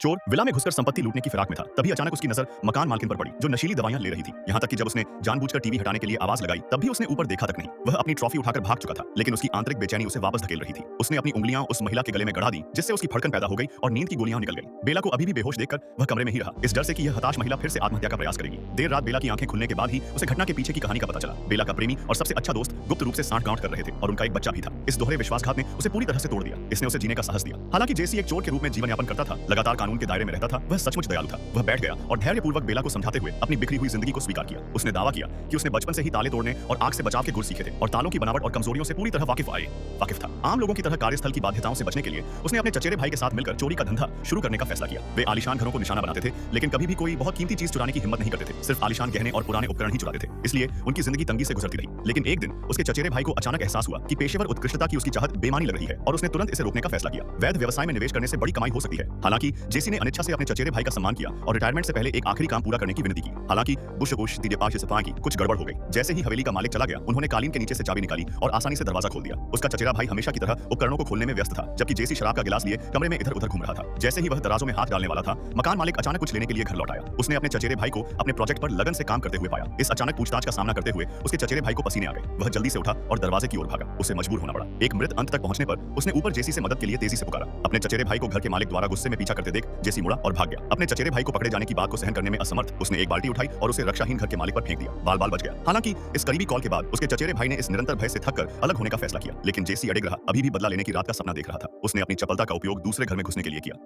चोर विला में घुसकर संपत्ति लूटने की फिराक में था। तभी अचानक उसकी नजर मकान मालकिन पर पड़ी, जो नशीली दवाइयां ले रही थी। यहाँ तक कि जब उसने जानबूझकर टीवी हटाने के लिए आवाज लगाई, तब भी उसने ऊपर देखा तक नहीं। वह अपनी ट्रॉफी उठाकर भाग चुका था, लेकिन उसकी आंतरिक बेचैनी उसे वापस धकेल रही थी। उसने अपनी उंगलियां उस महिला के गले में गड़ा दी, जिससे उसकी फड़कन पैदा हो गई और नींद की गोलियां निकल गई। बेला को अभी भी बेहोश देखकर वह कमरे में ही रहा, इस डर से कि यह हताश महिला फिर से आत्महत्या का प्रयास करेगी। देर रात बेला की आंखें खुलने के बाद ही उसे घटना के पीछे की कहानी का पता चला। बेला का प्रेमी और सबसे अच्छा दोस्त गुप्त रूप से सांठ-गांठ कर रहे थे और उनका एक बच्चा भी था। इस दोहरे विश्वासघात ने उसे पूरी तरह से तोड़ दिया। इसने उसे जीने का साहस दिया। हालांकि जेसी एक चोर के रूप में जीवन यापन करता था, लगातार कानून के दायरे में रहता था, वह सचमुच दयालु था। वह बैठ गया और धैर्यपूर्वक बेला को समझाते हुए अपनी बिखरी हुई जिंदगी को स्वीकार किया। उसने दावा किया कि उसने बचपन से ही ताले तोड़ने और आग से बचाव के गुर सीखे थे और तालों की बनावट और कमजोरियों से पूरी तरह वाकिफ था। आम लोगों की तरह कार्यस्थल की बाध्यताओं से बचने के लिए उसने अपने चचेरे भाई के साथ मिलकर चोरी का धंधा शुरू करने का फैसला किया। वे आलीशान घरों को निशाना बनाते थे, लेकिन कभी भी कोई बहुत कीमती चीज चुराने की हिम्मत नहीं करते थे। सिर्फ आलीशान गहने और पुराने उपकरण ही चुराते थे। इसलिए उनकी जिंदगी तंगी से गुजरती रही। लेकिन एक दिन उसके चचेरे भाई को अचानक एहसास हुआ कि पेशेवर उत्कृष्टता की उसकी चाहत बेमानी लग रही है और उसने तुरंत इसे रोकने का फैसला किया। वैध व्यवसाय में निवेश करने से बड़ी कमाई हो सकती है। हालांकि जेसी ने अनिच्छा से अपने चचेरे भाई का सम्मान किया और रिटायरमेंट से पहले एक आखिरी काम पूरा करने की विनती की। हालांकि की कुछ गड़बड़ हो गई। जैसे ही हवेली का मालिक चला गया, उन्होंने कालीन के नीचे से चाबी निकाली और आसानी से दरवाजा खोल दिया। उसका चचेरा भाई हमेशा की तरह उपकरणों को खोलने में व्यस्त था, जबकि जेसी शराब का गिलास लिए कमरे में इधर-उधर घूम रहा था। जैसे ही वह तराजू में हाथ डालने वाला था, मकान मालिक अचानक कुछ लेने के लिए घर लौट आया। उसने अपने चचेरे भाई को अपने प्रोजेक्ट पर लगन से काम करते हुए पाया। इस अचानक पूछताछ का सामना करते हुए उसके चचेरे भाई को पसीने आ गए। वह जल्दी से उठा और दरवाजे की ओर भागा। उसे मजबूर होना पड़ा। एक मृत अंत तक पहुंचने पर उसने ऊपर जेसी से मदद के लिए तेजी से पुकारा। अपने चचेरे भाई को घर के मालिक द्वारा गुस्से में पीछा करते देख जेसी मुड़ा और भाग गया। अपने चचेरे भाई को पकड़े जाने की बात को सहन करने में असमर्थ, उसने एक बाल्टी उठाई और उसे रक्षाहीन घर के मालिक पर फेंक दिया। बाल-बाल बच गया। हालांकि इस करीबी कॉल के बाद उसके चचेरे भाई ने इस निरंतर भय से थककर अलग होने का फैसला किया, लेकिन जेसी अड़िग रहा, अभी भी बदला लेने की रात का सपना देख रहा था। उसने अपनी चपलता का उपयोग दूसरे घर में घुसने के लिए किया।